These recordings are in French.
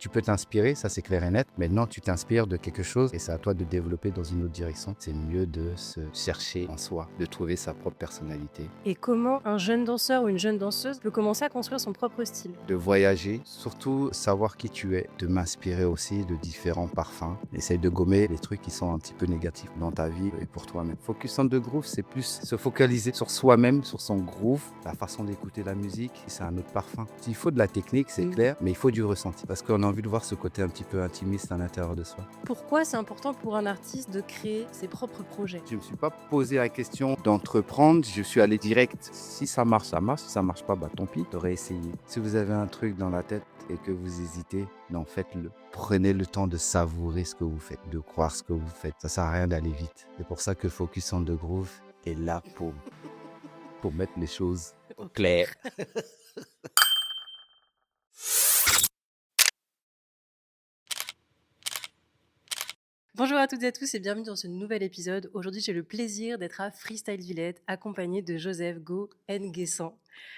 tu peux t'inspirer, ça c'est clair et net. Maintenant, tu t'inspires de quelque chose et c'est à toi de développer dans une autre direction. C'est mieux de se chercher en soi, de trouver sa propre personnalité, Et comment un jeune danseur ou une jeune danseuse peut commencer à construire son propre style? de voyager, surtout savoir qui tu es, de m'inspirer aussi de différents parfums. Essaye de gommer les trucs qui sont un petit peu négatifs dans ta vie et pour toi-même. Focus on the groove, c'est plus se focaliser sur soi-même, sur son groove, la façon d'écouter la musique, c'est un autre parfum. Il faut de la technique, c'est clair, mais il faut du ressenti parce qu'on a envie de voir ce côté un petit peu intimiste à l'intérieur de soi. Pourquoi c'est important pour un artiste de créer ses propres projets? Je ne me suis pas posé la question d'entreprendre, je suis allé direct. Si ça marche, ça marche. Si ça marche pas, bah tant pis, t'aurais essayé. Si vous avez un truc dans la tête et que vous hésitez, non, faites-le. Prenez le temps de savourer ce que vous faites, de croire ce que vous faites. Ça sert à rien d'aller vite. C'est pour ça que Focus on the Groove est là pour mettre les choses au clair. Bonjour à toutes et à tous et bienvenue dans ce nouvel épisode. Aujourd'hui, j'ai le plaisir d'être à Freestyle Villette, accompagné de Joseph Go Nguessan,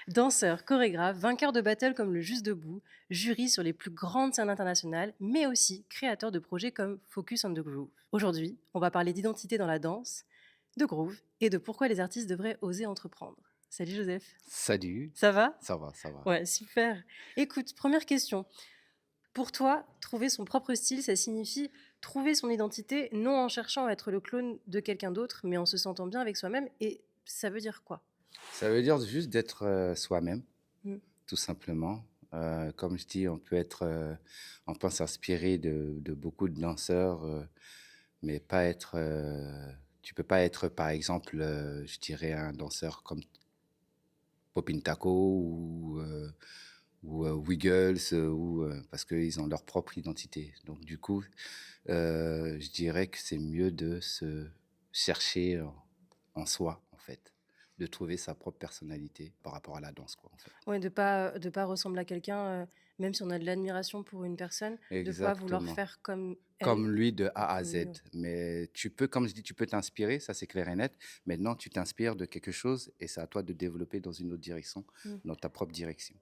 danseur, chorégraphe, vainqueur de battles comme le Juste Debout, jury sur les plus grandes scènes internationales, mais aussi créateur de projets comme Focus on the Groove. Aujourd'hui, on va parler d'identité dans la danse, de groove et de pourquoi les artistes devraient oser entreprendre. Salut Joseph, Salut, ça va? ça va, ça va. Ouais, super. Écoute, première question. Pour toi, trouver son propre style, ça signifie trouver son identité, non en cherchant à être le clone de quelqu'un d'autre, mais en se sentant bien avec soi-même. Et ça veut dire quoi? Ça veut dire juste d'être soi-même, Mmh. tout simplement. Comme je dis, on peut s'inspirer de beaucoup de danseurs, mais pas être. Tu peux pas être, par exemple, je dirais un danseur comme Popin Taco ou Wiggles, parce qu'ils ont leur propre identité. Donc du coup, je dirais que c'est mieux de se chercher en soi, en fait, de trouver sa propre personnalité par rapport à la danse, quoi, en fait. Ouais, de pas ressembler à quelqu'un, même si on a de l'admiration pour une personne, de pas vouloir Exactement. faire comme elle, Comme lui de A à comme lui, Z. ouais. Mais tu peux, comme je dis, tu peux t'inspirer, ça c'est clair et net. Maintenant, tu t'inspires de quelque chose et c'est à toi de développer dans une autre direction, Mmh. dans ta propre direction.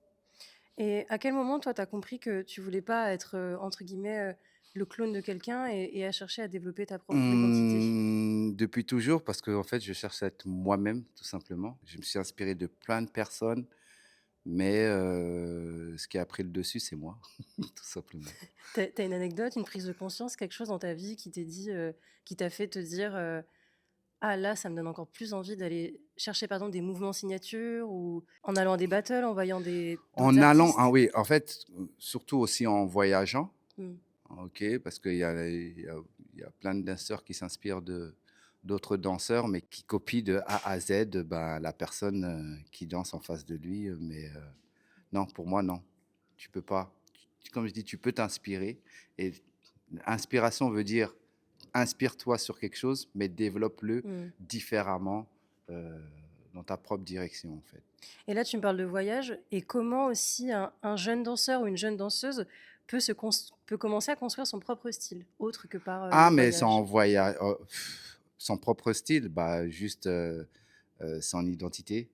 Et à quel moment, toi, tu as compris que tu voulais pas être, entre guillemets, le clone de quelqu'un et à chercher à développer ta propre identité? Depuis toujours, parce que en fait, je cherche à être moi-même, tout simplement. Je me suis inspiré de plein de personnes, mais ce qui a pris le dessus, c'est moi, tout simplement. Tu as une anecdote, une prise de conscience, quelque chose dans ta vie qui t'est dit, qui t'a fait te dire, «Ah là, ça me donne encore plus envie d'aller chercher, par exemple, des mouvements signatures» ou en allant à des battles, en voyant des d'autres En allant, ah artistes? oui, en fait, surtout aussi en voyageant, Mmh. OK, parce qu'il y a plein de danseurs qui s'inspirent de d'autres danseurs, mais qui copient de A à Z, ben, la personne, qui danse en face de lui, non, pour moi, non. Tu peux pas. Comme je dis, tu peux t'inspirer et inspiration veut dire inspire-toi sur quelque chose, mais développe-le Mmh. différemment, heu, dans ta propre direction, en fait. Et là, tu me parles de voyage et comment aussi un jeune danseur ou une jeune danseuse peut commencer à construire son propre style, autre que par, le Ah, mais voyage? son propre style, bah, juste, son identité,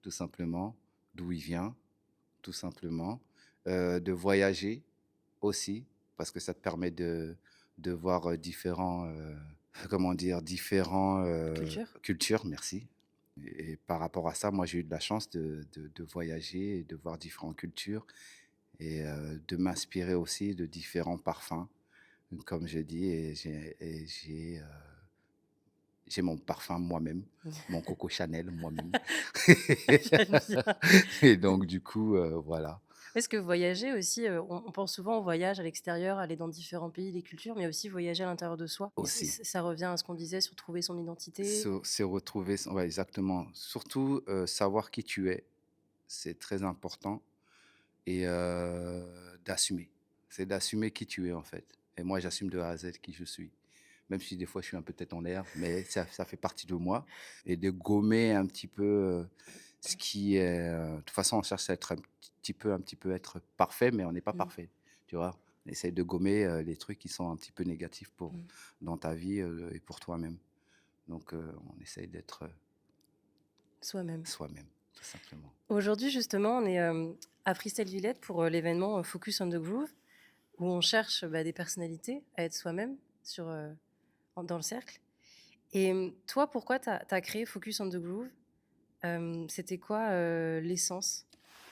tout simplement, d'où il vient, tout simplement. De voyager aussi, parce que ça te permet de voir, différents, comment dire? Différents, Culture? cultures, merci. Et par rapport à ça, moi, j'ai eu de la chance de voyager et de voir différentes cultures et de m'inspirer aussi de différents parfums, comme je dis j'ai mon parfum moi-même, mon Coco Chanel moi-même. J'aime bien. Et donc du coup, voilà, Est-ce que voyager aussi, on pense souvent au voyage à l'extérieur, aller dans différents pays, des cultures, mais aussi voyager à l'intérieur de soi. Et aussi. ça revient à ce qu'on disait sur trouver son identité. Se retrouver ouais, exactement. Surtout, savoir qui tu es, c'est très important et d'assumer. C'est d'assumer qui tu es, en fait et moi, j'assume de A à Z qui je suis. Même si des fois je suis un peu tête en l'air, mais ça fait partie de moi et de gommer un petit peu, ce qui est, de toute façon, on cherche à être un petit peu être parfait, mais on n'est pas Mmh, parfait, tu vois? On essaye de gommer, les trucs qui sont un petit peu négatifs mmh. dans ta vie, et pour toi-même. Donc on essaye d'être, Soi-même. soi-même, tout simplement. Aujourd'hui, justement, on est, à Freestyle Villette pour, l'événement, Focus on the Groove. où on cherche, des personnalités, à être soi-même dans le cercle. Et toi, pourquoi tu as créé Focus on the Groove? C'était quoi, l'essence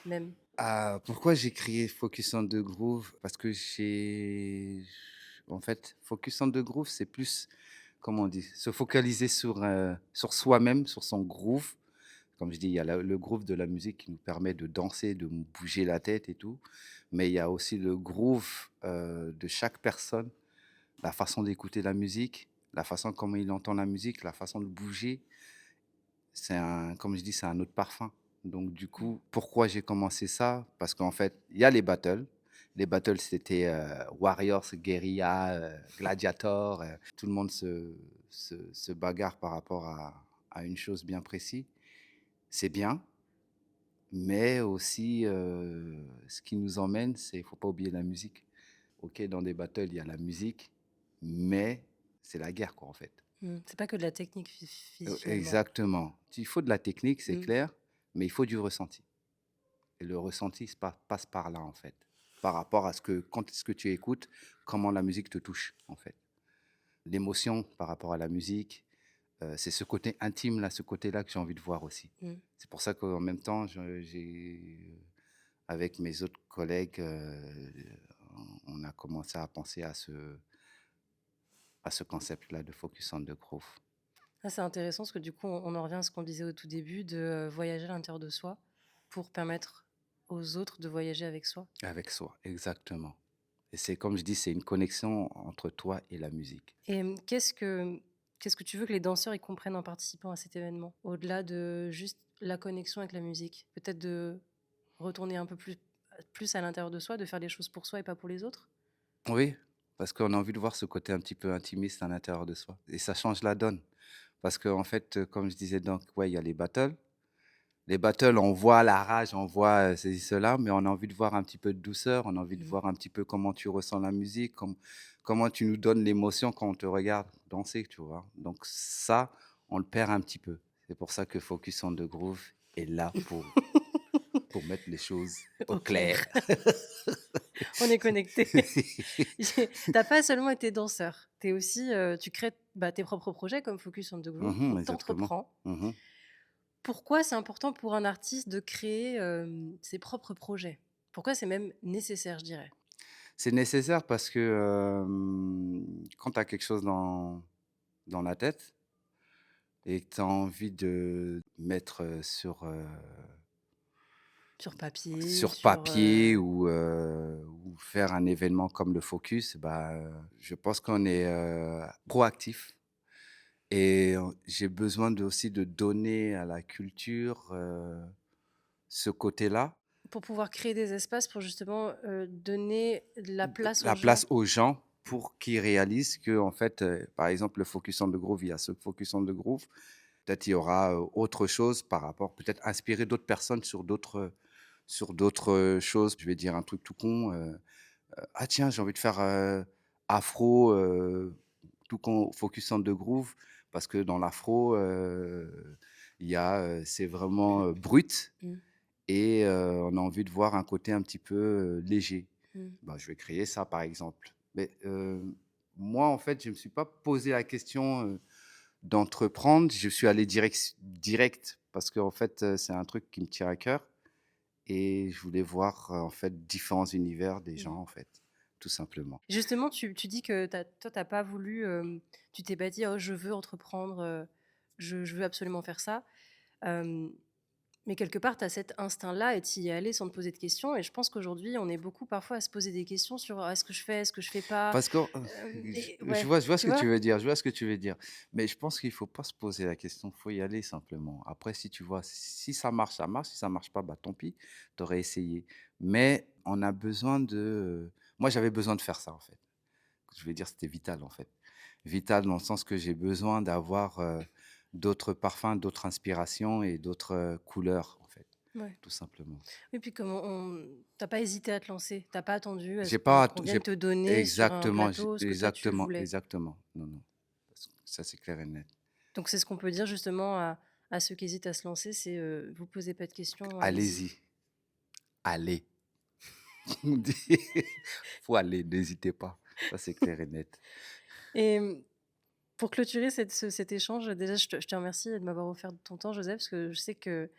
même? Ah, pourquoi j'ai créé Focus on the Groove? Parce que en fait, Focus on the Groove, c'est plus, comment on dit? Se focaliser sur soi-même, sur son groove. Comme je dis, il y a le groove de la musique qui nous permet de danser, de bouger la tête et tout. Mais il y a aussi le groove, de chaque personne, la façon d'écouter la musique, la façon comment il entend la musique, la façon de bouger. Comme je dis, c'est un autre parfum. Donc du Mmh. coup, pourquoi j'ai commencé ça? Parce qu'en fait, il y a les battles. Les battles, c'était, Warriors, Guerilla, Gladiator, tout le monde se bagarre par rapport à une chose bien précise. C'est bien, mais aussi, ce qui nous emmène, c'est il faut pas oublier la musique. OK, dans des battles, il y a la musique, mais c'est la guerre, quoi, en fait. C'est pas que de la technique finalement. Exactement. Il faut de la technique, c'est Mmh. clair, mais il faut du ressenti. Et le ressenti passe par là, en fait. Par rapport à quand est-ce que tu écoutes, comment la musique te touche, en fait. L'émotion par rapport à la musique, c'est ce côté intime là, ce côté-là que j'ai envie de voir aussi. Mmh. C'est pour ça qu'en même temps, avec mes autres collègues, on a commencé à penser à ce concept-là de Focus on the Groove. Ah, c'est intéressant parce que du coup, on en revient à ce qu'on disait au tout début de, voyager à l'intérieur de soi pour permettre aux autres de voyager avec soi. Avec soi, exactement. Et c'est comme je dis, c'est une connexion entre toi et la musique. Et qu'est-ce que tu veux que les danseurs y comprennent en participant à cet événement? Au-delà de juste la connexion avec la musique? Peut-être de retourner un peu plus à l'intérieur de soi, de faire les choses pour soi et pas pour les autres? Oui, parce qu'on a envie de voir ce côté un petit peu intimiste à l'intérieur de soi. Et ça change la donne. Parce qu'en fait, comme je disais, donc, ouais, il y a les battles. Les battles, on voit la rage, on voit ceci, cela, mais on a envie de voir un petit peu de douceur, on a envie de Mmh. voir un petit peu comment tu ressens la musique, comment tu nous donnes l'émotion quand on te regarde danser, tu vois. Donc ça, on le perd un petit peu. C'est pour ça que Focus on the Groove est là pour mettre les choses au Au clair. clair, on est connectés. Tu pas seulement été danseur, tu aussi, tu crées, tes propres projets comme Focus on the Groove, Mhm, donc tu exactement. entreprends. Mhm. Pourquoi c'est important pour un artiste de créer, ses propres projets? Pourquoi c'est même nécessaire, je dirais? C'est nécessaire parce que quand tu as quelque chose dans la tête et que tu as envie de mettre Sur papier, sur sur, papier ou faire un événement comme le Focus, bah, je pense qu'on est proactif et j'ai besoin aussi de donner à la culture ce côté-là. pour pouvoir créer des espaces pour justement, donner la place aux La gens. place aux gens pour qu'ils réalisent que en fait, par exemple, le Focus on the Groove, il y a ce Focus on the Groove. Peut-être il y aura, autre chose par rapport peut-être inspirer d'autres personnes sur d'autres, choses. Je vais dire un truc tout con, «Ah tiens, j'ai envie de faire, afro, tout con Focus on the Groove» parce que dans l'afro, il y a, c'est vraiment, brut Mmh, et on a envie de voir un côté un petit peu, léger. mmh. Bah, je vais créer ça, par exemple. Mais, moi, en fait, je ne me suis pas posé la question, d'entreprendre. Je suis allé direct parce qu'en fait, c'est un truc qui me tient à cœur et je voulais voir, en fait, différents univers des gens, Mmh. en fait, tout simplement. Justement, tu dis que tu as pas voulu, tu t'es pas dit: «Oh, je veux entreprendre, je veux absolument faire ça». Hem, mais quelque part, tu as cet instinct-là et tu y es allé sans te poser de questions et je pense qu'aujourd'hui, on est beaucoup parfois à se poser des questions sur: «Ah, est-ce que je fais? Est-ce que je fais pas?» Parce que, Et je ouais, vois ce tu que vois? tu veux dire, je vois ce que tu veux dire. Mais je pense qu'il faut pas se poser la question, il faut y aller simplement. Après, si tu vois, si ça marche, ça marche. Si ça marche pas, bah, tant pis, tu aurais essayé. Mais on a besoin moi, j'avais besoin de faire ça, en fait. Je vais dire, c'était vital, en fait. Vital dans le sens que j'ai besoin d'avoir, d'autres parfums, d'autres inspirations et d'autres, couleurs, en fait, Ouais. tout simplement. Et puis comme tu pas hésité à te lancer, t'as pas attendu à ce J'ai pas qu'on att vienne te donner sur un plateau ce que toi tu voulais. exactement. Non, non, parce que ça, c'est clair et net. Donc c'est ce qu'on peut dire justement à ceux qui hésitent à se lancer, c'est, vous posez pas de questions, allez-y. Allez-y, allez. Faut aller, n'hésitez pas. Ça, c'est clair et net. Et pour clôturer cet échange, déjà, je te remercie de m'avoir offert de ton temps, Joseph, parce que je sais que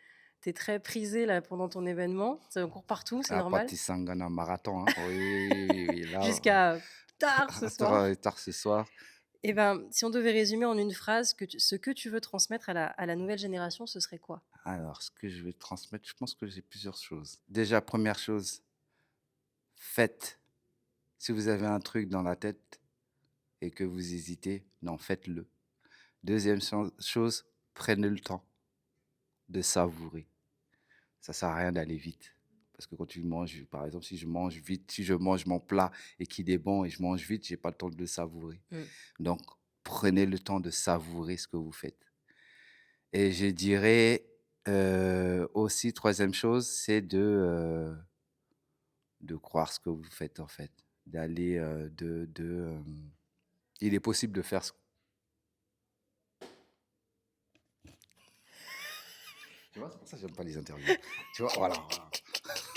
tu es très prisé là, pendant ton événement. On court partout, c'est Ah, normal. Patis Sangana marathon, hein. Oui, oui, oui, oui, oui, là, Jusqu'à tard ce soir. tard ce soir. Et ben, si on devait résumer en une phrase ce que tu veux transmettre à la nouvelle génération, ce serait quoi? Alors, ce que je vais transmettre, je pense que j'ai plusieurs choses. Déjà, première chose, faites. Si vous avez un truc dans la tête et que vous hésitez, non, faites-le. Deuxième chose, prenez le temps de savourer. Ça sert à rien d'aller vite. Parce que quand tu manges, par exemple, si je mange vite, si je mange mon plat et qu'il est bon et je mange vite, j'ai pas le temps de le savourer. Mmh. Donc, prenez le temps de savourer ce que vous faites. Et je dirais aussi, troisième chose, c'est de croire ce que vous faites en fait. D'aller, il est possible de faire ce. Tu vois, c'est pour ça que j'aime pas les interviews. Tu vois, voilà, voilà.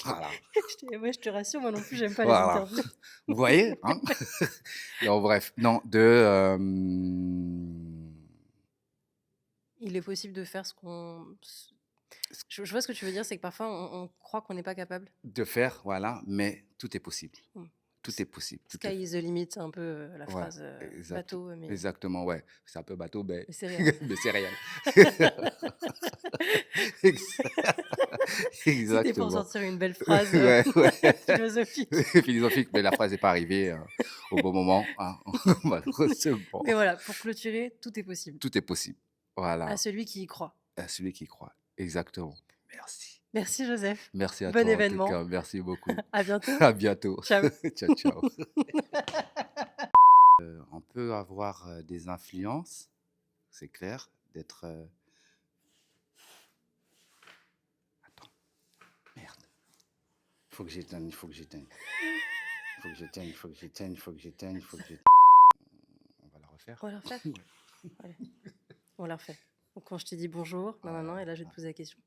Voilà. Ouais, je te rassure, moi non plus, j'aime pas les Voilà. interviews. Vous voyez, hein? Non, bref, non, Il est possible de faire ce qu'on je vois ce que tu veux dire, c'est que parfois on croit qu'on n'est pas capable. de faire, voilà, mais tout est possible. Mmh. Tout est possible. Tout est. Sky is the limit, c'est un peu, la Ouais, phrase, exact, bateau, exactement, ouais. C'est un peu bateau, mais c'est réel. mais c'est réel. C'était pour Exactement. sortir une belle phrase, Ouais, ouais. philosophique. Philosophique, mais la phrase n'est pas arrivée au bon moment, hein, malheureusement. Mais voilà, pour clôturer, tout est possible. Tout est possible. À Voilà, celui qui y croit. à celui qui croit. Exactement. Merci. Merci Joseph. Merci à Bon toi en tout événement. cas. Merci beaucoup. À bientôt. À bientôt. Ciao. Ciao, ciao. On peut avoir des influences, c'est clair, d'être. Attends, merde. Il faut que j'éteigne, il faut que j'éteigne. Il faut que j'éteigne, il faut que j'éteigne, il faut que j'éteigne, il faut que j'éteigne. On va la refaire. On va la refaire? Allez, on la refait. Donc quand je t'ai dit bonjour, Voilà, et là je vais te voilà. poser la question.